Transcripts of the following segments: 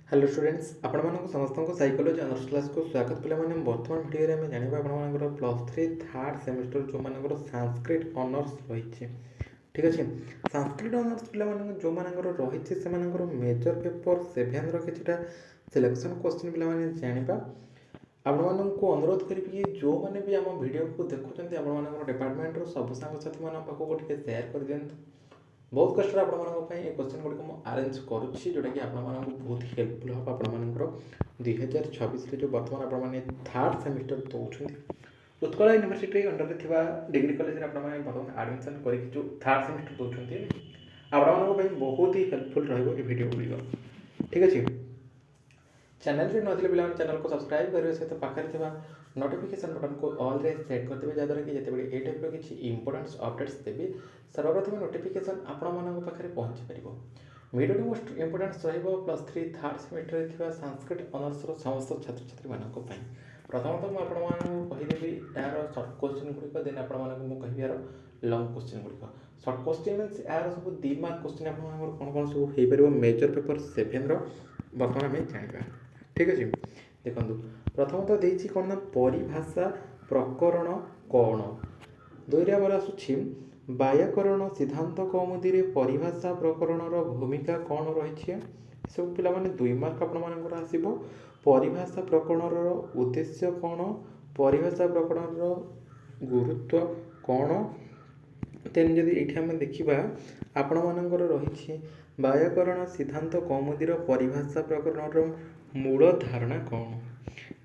Hello students आपण मानक समस्त को साइकोलॉजी ऑनर्स क्लास को स्वागत पिला माने वर्तमान वीडियो रे हम जानिबा आपण मानकर प्लस 3 थर्ड सेमेस्टर जो मानकर संस्कृत ऑनर्स रहिछि। ठीक अछि, संस्कृत ऑनर्स पिला मानक जो मानकर रहिछि से मानकर मेजर पेपर 7 रो किछटा सिलेक्शन क्वेश्चन पिला माने जानिबा। आपण मानक को अनुरोध करिबि कि जो माने भी हम वीडियो को देखुचंती आपण मानकर डिपार्टमेंट रो सब संग साथी मानक पाको टिके शेयर कर दियंतु। बहुत कष्ट आप क्वेश्चन गुड़िक मुझे आरेंज करुच्ची जोटा कि आपको बहुत हेल्पफुल हम आप 2026 जो बर्तमान आपने थर्ड सेमिस्टर दौरान Utkal university under degree college बर्तमान आडमिशन कर जो थर्ड सेमिस्टर दौरान आप बहुत ही हेल्पफुल रीडियो गुड़िक। ठीक अच्छे, चैनल से नथिले पिला चैनल को सब्सक्राइब करने सहित पाखे नोटिफिकेशन बटन को ऑल रे सेट करते जहाँद्वारा कि जिते ये टाइप किसी इंपोर्टेंट अपडेट्स देवी सर्वप्रथम नोटिफिकेशन आपण पाखे पहुँची पार। वीडियो मोस्ट इंपोर्टेंट रही plus 3 third semester Sanskrit honours समस्त छात्र छात्री मानक प्रथमतः मुझे कहीदेवी यार सर्ट क्वेश्चन गुड़िक देन आपको यार लंग क्वेश्चन गुड़िक। सर्ट क्वेश्चन मीन यार सब 2 मार्क क्वेश्चन आप कौन कौन सब हो पार मेजर पेपर 7 बर्तमान आम जाना। ठीक अच्छे, देखो प्रथमतः देती कौन ना परिभाषा प्रकरण कौन, दुईरे आमर आसूँ व्याकरण सिद्धांत कौमुदी रे परिभाषा प्रकरणर भूमिका कौन रही सब पिला माने 2 मार्क आपर आसो। परिभाषा प्रकरणर उद्देश्य कौन, परिभाषा प्रकरणर गुरुत्व कौन, तेन जदि ये आम देखा आपण मानकर रही व्याकरण सिद्धांत कौमुदी परिभाषा प्रकरणर मूल धारणा कौन।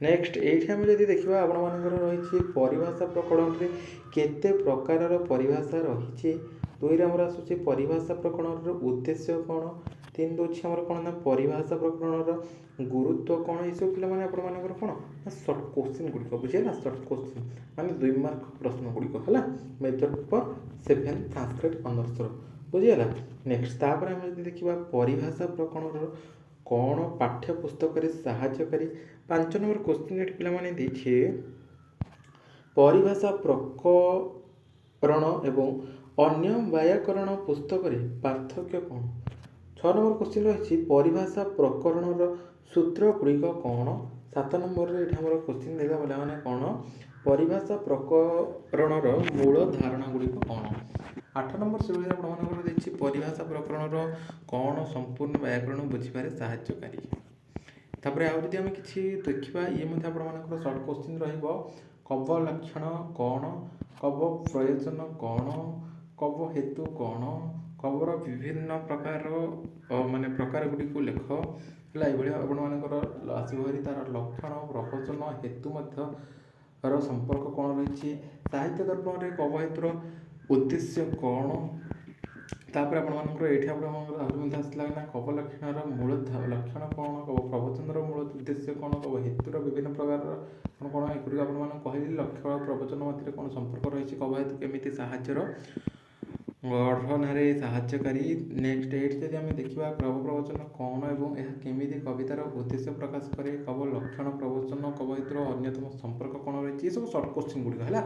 नेक्स्ट ये आम जब देखा आपण मानकर रही परिभाषा प्रकरण में केते प्रकार परिभाषा रही। दुईरे आमर आसूँ परिभाषा प्रकरणर उद्देश्य कौन, 3 दूसरी आमर कौन ना परिभाषा प्रकरणर गुरुत्व कौन। ये सब पे आपर कौन ना सर्ट क्वेश्चन गुड़िक बुझे ना, सर्ट क्वेश्चन माने 2 मार्क प्रश्न गुड़िक है मेजर पेपर 7 संस्कृत ऑनर्स बुझीगला। नेक्स्ट तापर आम जब देखा परिभाषा प्रकरणर कौन पाठ्य पुस्तक साहाय्यकारी 5 नंबर क्वेश्चन ये पे देखिए परिभाषा प्रकरण एवं अन्य व्याकरण पुस्तक पार्थक्य कौन। 6 नंबर क्वेश्चन रही परिभाषा प्रकरणर सूत्र गुड़िक कौन। 7 नंबर ये क्वेश्चन देगा पे कौन परिभाषा प्रकरणर मूल धारणा गुड़िक कौन। 8 नंबर से आपंकर परिभाषा प्रकरणर कौन संपूर्ण व्याकरण बुझे साहाय्यकारी। तापर आउ जब आम कि देखा ये आपर सर्ट क्वेश्चन रब लक्षण कौन, कब प्रयोजन कौन, कब हेतु कौन, कबर विभिन्न प्रकार माने प्रकार गुड़िक लेख है ये आपर आसो तार लक्षण प्रवचन हेतु संपर्क कौन रही। साहित्य दर्पण में कब हेतुर उद्देश्य कौन। तापर ये आसला ना कब लक्षण मूल लक्षण कौन, कब प्रवचन मूल उद्देश्य कौन, कब हेतुर विभिन्न प्रकार कौन एगुड़ी आप कहली लक्षण प्रवचन मध्य कौन संपर्क रही, कब हेतु केमी साहाଯ୍यर गठन साहाय्यकारी। नेक्स्ट 8 जब आम देखा कब प्रवचन कौन एवं यह केमी कवितार उद्देश्य प्रकाश करे, कब लक्षण प्रवचन कब हेतुर अन्यतम संपर्क कौन रही। सब सर्ट क्वेश्चन गुड़िक है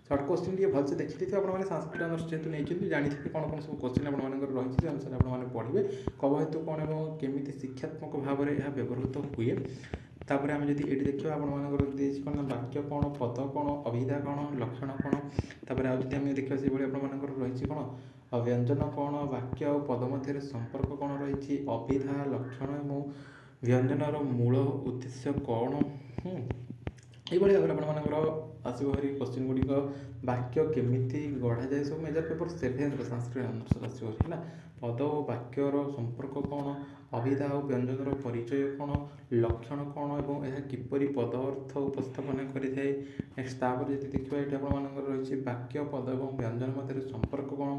सर्ट क्वेश्चन टी भलसे देखी थे आपने संस्कृत ऑनर्स जेहतु नहीं जानी कौन कौन सब क्वेश्चन आपर रही से अनुसार आपने पढ़े कब हेतु कौन और केमी शिक्षात्मक भाव में यह व्यवहृत हुए। तापर आम जब ये देखा आपर कौन वाक्य कौन, पद कौन, अभिधा कौन, लक्षण कौन। तापर आज देखा से आपर रही कौन व्यंजन कौन, वाक्य और पद मध्य संपर्क कौन रही, अभिधा लक्षण और व्यंजनर मूल उद्देश्य कौन। ये भाव आसो हरी क्वेश्चन गुड़िक वाक्य केमी गढ़ा जाए सब मेजर पेपर 7 संस्कृत ऑनर्स आसो है। पद और वाक्यर संपर्क कौन, अभिधा और व्यंजनर परिचय कौन, लक्षण कौन और यह किपरि पद अर्थ उपस्थापन करें। नेक्स्ट तापर जब देखा ये आपर रही वाक्य पद और व्यंजन मध्य संपर्क कौन।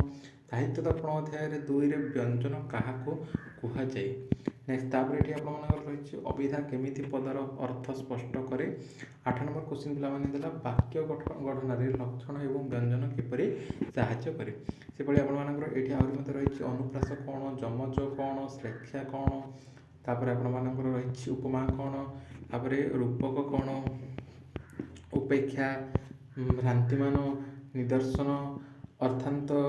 साहित्य दर्पण अध्याय 2 व्यंजन क्या कहुए। नेक्स्ट तापर ये आपर रही अभिधा केमी पदर अर्थ स्पष्ट करे। 8 नंबर क्वेश्चन पे वाक्य गठन लक्षण और व्यंजन किपरि साहाय्य करे। से आपर ये रही अनुप्रास कौन, जमज कौन, श्लेष्या कौन, तापर आपर रही उपमा कौन, तापर रूपक कौन, उपेक्षा, भ्रांतिमान, निदर्शन, अर्थांता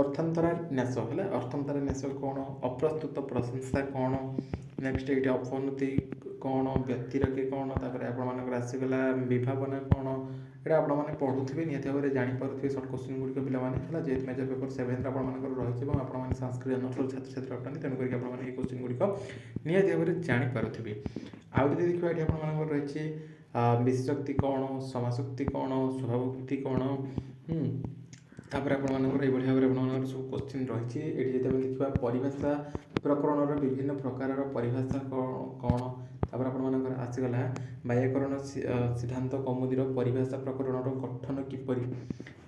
ଅର୍ଥାନ୍ତରା ନ୍ୟାସ ହେଲା। ଅର୍ଥାନ୍ତରା ନ୍ୟାସ କ'ଣ, ଅପ୍ରସ୍ତୁତ ପ୍ରଶଂସା କ'ଣ, ନେକ୍ସଟ ଏଇଠି ଅପନତି କ'ଣ, ବ୍ୟତିରେକେ କ'ଣ, ତାପରେ ଆପଣମାନଙ୍କର ଆସିଗଲା ବିଭାବନା କ'ଣ। ଏଇଟା ଆପଣମାନେ ପଢ଼ୁଥିବେ ନିହାତି ଭାବରେ ଜାଣିପାରୁଥିବେ ସର୍ଟ କୋଶ୍ଚିନ୍ ଗୁଡ଼ିକ ପିଲାମାନେ ହେଲା। ଯେହେତୁ ମେଜର ପେପର 7ରେ ଆପଣମାନଙ୍କର ରହିଛି ଏବଂ ଆପଣମାନେ ସଂସ୍କୃତ ଅନର୍ସର ଛାତ୍ରଛାତ୍ରୀ ଅଟନ୍ତି, ତେଣୁକରି ଆପଣମାନେ ଏହି କୋଶ୍ଚିନ୍ ଗୁଡ଼ିକ ନିହାତି ଭାବରେ ଜାଣିପାରୁଥିବେ। ଆଉ ଯଦି ଦେଖିବା ଏଠି ଆପଣମାନଙ୍କର ରହିଛି ବିଶକ୍ତି କ'ଣ, ସମାଶକ୍ତି କ'ଣ, ସ୍ୱଭାବୋକ୍ତି କ'ଣ। ତାପରେ ଆପଣମାନଙ୍କର ଏଇଭଳି ଭାବରେ ଆପଣମାନଙ୍କର ସବୁ କୋଶ୍ଚିନ୍ ରହିଛି। ଏଠି ଯଦି ଆମେ ଦେଖିବା ପରିଭାଷା ପ୍ରକରଣର ବିଭିନ୍ନ ପ୍ରକାରର ପରିଭାଷା କ'ଣ। ତାପରେ ଆପଣମାନଙ୍କର ଆସିଗଲା ବ୍ୟାକରଣ ସିଦ୍ଧାନ୍ତ କୌମୁଦୀର ପରିଭାଷା ପ୍ରକରଣର ଗଠନ କିପରି।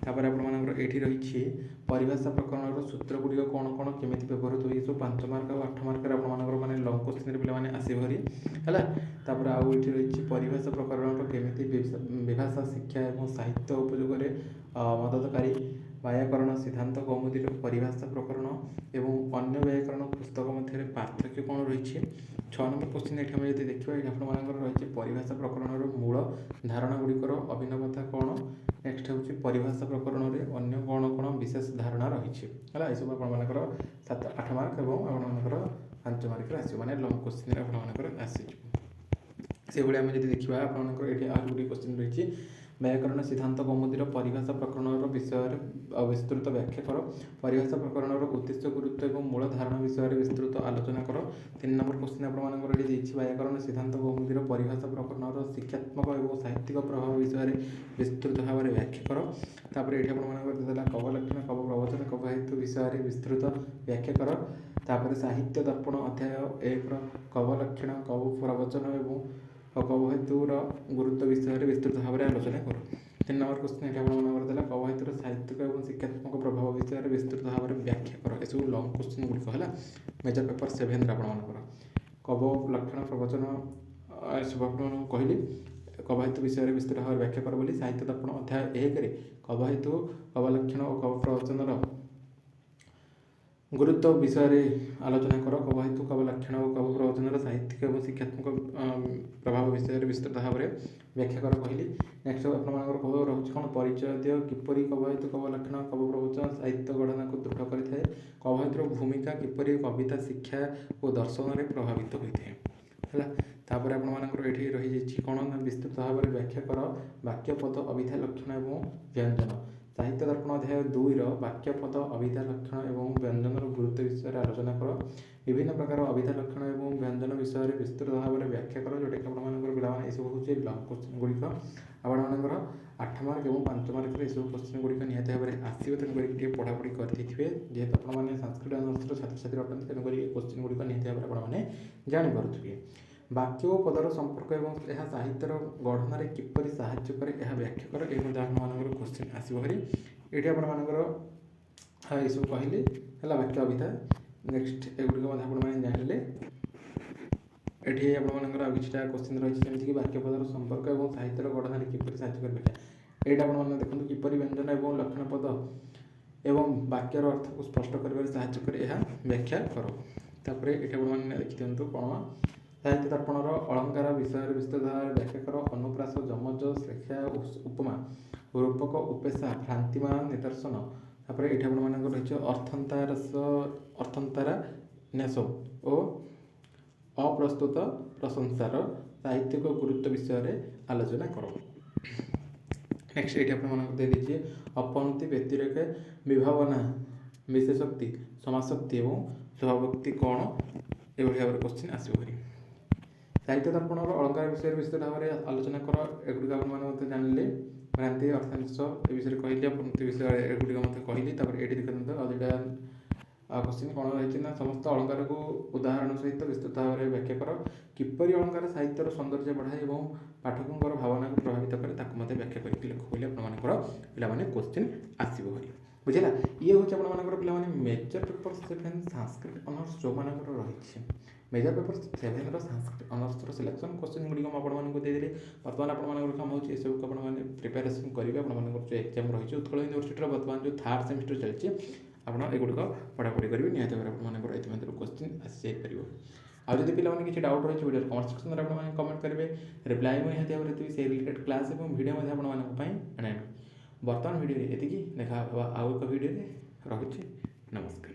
ତାପରେ ଆପଣମାନଙ୍କର ଏଇଠି ରହିଛି ପରିଭାଷା ପ୍ରକରଣର ସୂତ୍ର ଗୁଡ଼ିକ କ'ଣ କ'ଣ କେମିତି ବ୍ୟବହୃତ ହୁଏ। ସବୁ 5 ମାର୍କ ଆଉ 8 ମାର୍କରେ ଆପଣମାନଙ୍କର ମାନେ ଲଙ୍ଗ କୋଶ୍ଚିନ୍ରେ ପିଲାମାନେ ଆସିବ ହେରି ହେଲା। ତାପରେ ଆଉ ଏଇଠି ରହିଛି ପରିଭାଷା ପ୍ରକରଣର କେମିତି ବିଭାଷା ଶିକ୍ଷା ଏବଂ ସାହିତ୍ୟ ଉପଯୋଗରେ ମଦତକାରୀ। ବ୍ୟାକରଣ ସିଦ୍ଧାନ୍ତ କୌମୁଦୀର ପରିଭାଷା ପ୍ରକରଣ ଏବଂ ଅନ୍ୟ ବ୍ୟାକରଣ ପୁସ୍ତକ ମଧ୍ୟରେ ପାର୍ଥକ୍ୟ କ'ଣ ରହିଛି। 6 ନମ୍ବର କୋଶ୍ଚିନ୍ ଏଠି ଆମେ ଯଦି ଦେଖିବା ଏଠି ଆପଣମାନଙ୍କର ରହିଛି ପରିଭାଷା ପ୍ରକରଣର ମୂଳ ଧାରଣା ଗୁଡ଼ିକର ଅଭିନବତା କ'ଣ। ନେକ୍ସଟ ହେଉଛି ପରିଭାଷା ପ୍ରକରଣରେ ଅନ୍ୟ କ'ଣ କ'ଣ ବିଶେଷ ଧାରଣା ରହିଛି ହେଲା। ଏସବୁ ଆପଣମାନଙ୍କର 7-8 ମାର୍କ ଏବଂ ଆପଣମାନଙ୍କର 5 ମାର୍କରେ ଆସିବ, ମାନେ ଲଙ୍ଗ କୋଶ୍ଚିନ୍ରେ ଆପଣମାନଙ୍କର ଆସିଯିବ। ସେଭଳି ଆମେ ଯଦି ଦେଖିବା ଆପଣମାନଙ୍କର ଏଠି ଆହୁରି ଗୁଡ଼ିଏ କୋଶ୍ଚିନ୍ ରହିଛି। ବ୍ୟାକରଣ ସିଦ୍ଧାନ୍ତ କୌମୁଦୀର ପରିଭାଷା ପ୍ରକରଣର ବିଷୟରେ ବିସ୍ତୃତ ବ୍ୟାଖ୍ୟା କର। ପରିଭାଷା ପ୍ରକରଣର ଉଦ୍ଦେଶ୍ୟ ଗୁରୁତ୍ୱ ଏବଂ ମୂଳ ଧାରଣା ବିଷୟରେ ବିସ୍ତୃତ ଆଲୋଚନା କର। 3 ନମ୍ବର କୋଶ୍ଚିନ୍ ଆପଣମାନଙ୍କର ଏଠି ଦେଇଛି ବ୍ୟାକରଣ ସିଦ୍ଧାନ୍ତ କୌମୁଦୀର ପରିଭାଷା ପ୍ରକରଣର ଶିକ୍ଷାତ୍ମକ ଏବଂ ସାହିତ୍ୟିକ ପ୍ରଭାବ ବିଷୟରେ ବିସ୍ତୃତ ଭାବରେ ବ୍ୟାଖ୍ୟା କର। ତାପରେ ଏଠି ଆପଣମାନଙ୍କର ଦେଇଦେଲା କବ ଲକ୍ଷଣ, କବ ପ୍ରବଚନ, କବ ହେତୁ ବିଷୟରେ ବିସ୍ତୃତ ବ୍ୟାଖ୍ୟା କର। ତାପରେ ସାହିତ୍ୟ ଦର୍ପଣ ଅଧ୍ୟାୟ 1ର କବ ଲକ୍ଷଣ, କବ ପ୍ରବଚନ ଏବଂ କବ ହେତୁର ଗୁରୁତ୍ୱ ବିଷୟରେ ବିସ୍ତୃତ ଭାବରେ ଆଲୋଚନା କର। 3 ନମ୍ବର କୋଶ୍ଚିନ୍ ଏଠି ଆପଣମାନଙ୍କର ଦେଲା କବ ହେତୁର ସାହିତ୍ୟିକ ଏବଂ ଶିକ୍ଷାତ୍ମକ ପ୍ରଭାବ ବିଷୟରେ ବିସ୍ତୃତ ଭାବରେ ବ୍ୟାଖ୍ୟା କର। ଏସବୁ ଲଙ୍ଗ କୋଶ୍ଚିନ୍ ଗୁଡ଼ିକ ହେଲା ମେଜର ପେପର 7ରେ ଆପଣମାନଙ୍କର। କବ ଲକ୍ଷଣ ପ୍ରବଚନ ଏସବୁ ଆପଣମାନଙ୍କୁ କହିଲି। କବ ହେତୁ ବିଷୟରେ ବିସ୍ତୃତ ଭାବରେ ବ୍ୟାଖ୍ୟା କର ବୋଲି। ସାହିତ୍ୟ ଦର୍ପଣ ଅଧ୍ୟାୟ 1ରେ କବ ହେତୁ, କବ ଲକ୍ଷଣ ଓ କବ ପ୍ରବଚନର ଗୁରୁତ୍ୱ ବିଷୟରେ ଆଲୋଚନା କର। କବ ହେତୁ, କବ ଲକ୍ଷଣ ଓ କବ ପ୍ରବଚନର ସାହିତ୍ୟିକ ଏବଂ ଶିକ୍ଷାତ୍ମକ ପ୍ରଭାବ ବିଷୟରେ ବିସ୍ତୃତ ଭାବରେ ବ୍ୟାଖ୍ୟା କର କହିଲି। ନେକ୍ସଟ ଆପଣମାନଙ୍କର କବ ରହୁଛି କ'ଣ, ପରିଚୟ ଦିଅ କିପରି କବ ହେତୁ, କବ ଲକ୍ଷଣ, କବ ପ୍ରବଚନ ସାହିତ୍ୟ ଗଠନକୁ ଦୃଢ଼ କରିଥାଏ। କବ ହେତୁର ଭୂମିକା କିପରି କବିତା ଶିକ୍ଷା ଓ ଦର୍ଶନରେ ପ୍ରଭାବିତ ହୋଇଥାଏ ହେଲା। ତାପରେ ଆପଣମାନଙ୍କର ଏଠି ରହିଯାଇଛି କ'ଣ ନା ବିସ୍ତୃତ ଭାବରେ ବ୍ୟାଖ୍ୟା କର ବାକ୍ୟ ପଦ ଅଭିଧା ଲକ୍ଷଣ ଏବଂ ବ୍ୟଞ୍ଜନ। ସାହିତ୍ୟ ଦର୍ପଣ ଅଧ୍ୟାୟ 2ର ବାକ୍ୟ ପଦ ଅଭିଧା ଲକ୍ଷଣ ଏବଂ ବ୍ୟଞ୍ଜନର ଗୁରୁତ୍ୱ ବିଷୟରେ ଆଲୋଚନା କର। ବିଭିନ୍ନ ପ୍ରକାର ଅଭିଧା ଲକ୍ଷଣ ଏବଂ ବ୍ୟଞ୍ଜନ ବିଷୟରେ ବିସ୍ତୃତ ଭାବରେ ବ୍ୟାଖ୍ୟା କର, ଯେଉଁଟାକି ଆପଣମାନଙ୍କର ପିଲାମାନେ ଏସବୁ ହେଉଛି ଲଙ୍ଗ କୋଶ୍ଚିନ୍ ଗୁଡ଼ିକ। ଆପଣମାନଙ୍କର 8 ମାର୍କ ଏବଂ 5 ମାର୍କରେ ଏସବୁ କୋଶ୍ଚିନ୍ ଗୁଡ଼ିକ ନିହାତି ଭାବରେ ଆସିବ, ତେଣୁକରି ଟିକେ ପଢ଼ାପଢ଼ି କରିଦେଇଥିବେ। ଯେହେତୁ ଆପଣମାନେ ସଂସ୍କୃତ ଅନର୍ସର ଛାତ୍ରଛାତ୍ରୀ ଅଟନ୍ତି, ତେଣୁକରି ଏ କୋଶ୍ଚିନ୍ ଗୁଡ଼ିକ ନିହାତି ଭାବରେ ଆପଣମାନେ ଜାଣିପାରୁଥିବେ। ବାକ୍ୟ ଓ ପଦର ସମ୍ପର୍କ ଏବଂ ଏହା ସାହିତ୍ୟର ଗଠନରେ କିପରି ସାହାଯ୍ୟ କରେ ଏହା ବ୍ୟାଖ୍ୟା କର। ଏହି ମଧ୍ୟ ଆପଣମାନଙ୍କର କୋଶ୍ଚିନ୍ ଆସିବ ହେରି। ଏଠି ଆପଣମାନଙ୍କର ଏସବୁ କହିଲି ହେଲା ବାକ୍ୟ ଅଭିଧା। ନେକ୍ସଟ ଏଗୁଡ଼ିକ ମଧ୍ୟ ଆପଣମାନେ ଜାଣିଲେ। ଏଠି ଆପଣମାନଙ୍କର ଆଉ କିଛିଟା କୋଶ୍ଚିନ୍ ରହିଛି, ଯେମିତିକି ବାକ୍ୟ ପଦର ସମ୍ପର୍କ ଏବଂ ସାହିତ୍ୟର ଗଠନରେ କିପରି ସାହାଯ୍ୟ କରିପାରିବ। ଏଇଟା ଆପଣମାନେ ଦେଖନ୍ତୁ କିପରି ବ୍ୟଞ୍ଜନ ଏବଂ ଲକ୍ଷଣ ପଦ ଏବଂ ବାକ୍ୟର ଅର୍ଥକୁ ସ୍ପଷ୍ଟ କରିବାରେ ସାହାଯ୍ୟ କରେ ଏହା ବ୍ୟାଖ୍ୟା କର। ତାପରେ ଏଠି ଆପଣମାନେ ଦେଖିଦିଅନ୍ତୁ କ'ଣ, ସାହିତ୍ୟ ଦର୍ପଣର ଅଳଙ୍କାର ବିଷୟରେ ବିସ୍ତୃତ ଭାବରେ ବ୍ୟାଖ୍ୟା କର। ଅନୁପ୍ରାସ, ଯମଜ, ଶ୍ଳେଷା, ଉପମା, ରୂପକ, ଉପେଶା, ଭ୍ରାନ୍ତିମାନ ନିଦର୍ଶନ। ତାପରେ ଏଠି ଆପଣମାନଙ୍କର ରହିଛି ଅର୍ଥନ୍ତାରା ନ୍ୟାସ ଓ ଅପ୍ରସ୍ତୁତ ପ୍ରଶଂସାର ସାହିତ୍ୟିକ ଗୁରୁତ୍ୱ ବିଷୟରେ ଆଲୋଚନା କର। ନେକ୍ସଟ ଏଠି ଆପଣମାନଙ୍କୁ ଦେଇଦେଇଛି ଅପନତି, ବ୍ୟତିରେକ, ବିଭାବନା, ବିଶେଷୋକ୍ତି, ସମାସକ୍ତି ଏବଂ ସ୍ୱଭାବୋକ୍ତି କ'ଣ, ଏଭଳି ଭାବରେ କୋଶ୍ଚିନ୍ ଆସିବ ହେରି। ସାହିତ୍ୟ ଦର୍ପଣର ଅଳଙ୍କାର ବିଷୟରେ ବିସ୍ତୃତ ଭାବରେ ଆଲୋଚନା କର। ଏଗୁଡ଼ିକ ଆପଣମାନେ ମଧ୍ୟ ଜାଣିଲେ। ଭ୍ରାନ୍ତି, ଅର୍ଥାଂଶ ଏ ବିଷୟରେ କହିଲି, ଅପନତି ବିଷୟରେ ଏଗୁଡ଼ିକ ମଧ୍ୟ କହିଲି। ତାପରେ ଏଠି ଦେଖନ୍ତୁ ଆଉ ଦୁଇଟା କୋଶ୍ଚିନ୍ କ'ଣ ରହିଛି ନା ସମସ୍ତ ଅଳଙ୍କାରକୁ ଉଦାହରଣ ସହିତ ବିସ୍ତୃତ ଭାବରେ ବ୍ୟାଖ୍ୟା କର। କିପରି ଅଳଙ୍କାର ସାହିତ୍ୟର ସୌନ୍ଦର୍ଯ୍ୟ ବଢ଼ାଏ ଏବଂ ପାଠକଙ୍କର ଭାବନାକୁ ପ୍ରଭାବିତ କରେ ତାକୁ ମଧ୍ୟ ବ୍ୟାଖ୍ୟା କରିକି ଲେଖ ବୋଲି ଆପଣମାନଙ୍କର ପିଲାମାନେ କୋଶ୍ଚିନ୍ ଆସିବ ହେରି। ବୁଝିଲା। ଇଏ ହେଉଛି ଆପଣମାନଙ୍କର ପିଲାମାନେ ମେଜର ପେପର 7 ସଂସ୍କୃତ ଅନର୍ସ ଯେଉଁମାନଙ୍କର ରହିଛି। ମେଜର ପେପର 7ର ସଂସ୍କୃତ ଅନର୍ସର ସିଲେକ୍ସନ୍ କୋଶ୍ଚିନ୍ ଗୁଡ଼ିକ ମୁଁ ଆପଣମାନଙ୍କୁ ଦେଇଦେଲି। ବର୍ତ୍ତମାନ ଆପଣମାନଙ୍କର କାମ ହେଉଛି ଏସବୁକୁ ଆପଣମାନେ ପ୍ରିପାରେସନ୍ କରିବେ। ଆପଣମାନଙ୍କର ଯେଉଁ ଏକ୍ଜାମ୍ ରହିଛି ଉତ୍କଳ ୟୁନିଭର୍ସିଟିର ବର୍ତ୍ତମାନ ଯେଉଁ 3rd ସେମିଷ୍ଟର ଚାଲିଛି, ଆପଣ ଏଗୁଡ଼ିକ ପଢ଼ାପଢ଼ି କରିବେ। ନିହାତି ଭାବରେ ଆପଣମାନଙ୍କର ଏଥିମଧ୍ୟରୁ କୋଶ୍ଚିନ୍ ଆସିଯାଇପାରିବ। ଆଉ ଯଦି ପିଲାମାନେ କିଛି ଡାଉଟ୍ ରହିଛି ଭିଡ଼ିଓର କମେଣ୍ଟ ସେକ୍ସନରେ ଆପଣମାନେ କମେଣ୍ଟ କରିବେ। ରିପ୍ଲାଏ ମୁଁ ନିହାତି ଭାବରେ ଦେବି। ସେଇ ରିଲେଟେଡ୍ କ୍ଲାସ୍ ଏବଂ ଭିଡ଼ିଓ ମଧ୍ୟ ଆପଣମାନଙ୍କ ପାଇଁ ଆଣିବି। ବର୍ତ୍ତମାନ ଭିଡ଼ିଓରେ ଏତିକି, ଦେଖା ହେବା ଆଉ ଏକ ଭିଡ଼ିଓରେ। ରହୁଛି। ନମସ୍କାର।